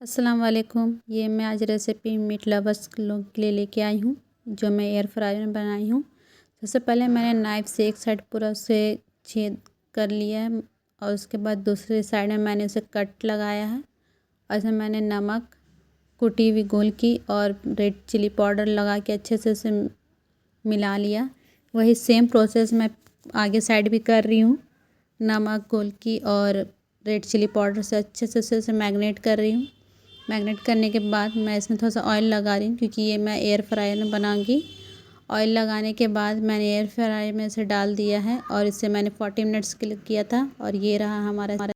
अस्सलाम वालेकुम। ये मैं आज रेसिपी मीट लवर्स लोग के लिए लेके आई हूँ, जो मैं एयर फ्रायर में बनाई हूँ। सबसे पहले मैंने नाइफ़ से एक साइड पूरा उसे छेद कर लिया है और उसके बाद दूसरे साइड में मैंने उसे कट लगाया है और इसमें मैंने नमक, कुटी हुई गोल की और रेड चिली पाउडर लगा के अच्छे से उसे मिला लिया। वही सेम प्रोसेस मैं आगे साइड भी कर रही हूँ। नमक, गोल की और रेड चिली पाउडर से अच्छे से उसे मैरिनेट कर रही हूँ। मैरिनेट करने के बाद मैं इसमें थोड़ा सा ऑयल लगा रही हूँ, क्योंकि ये मैं एयर फ्रायर में बनाऊंगी। ऑयल लगाने के बाद मैंने एयर फ्रायर में इसे डाल दिया है और इसे मैंने 40 मिनट्स के लिए किया था और ये रहा हमारा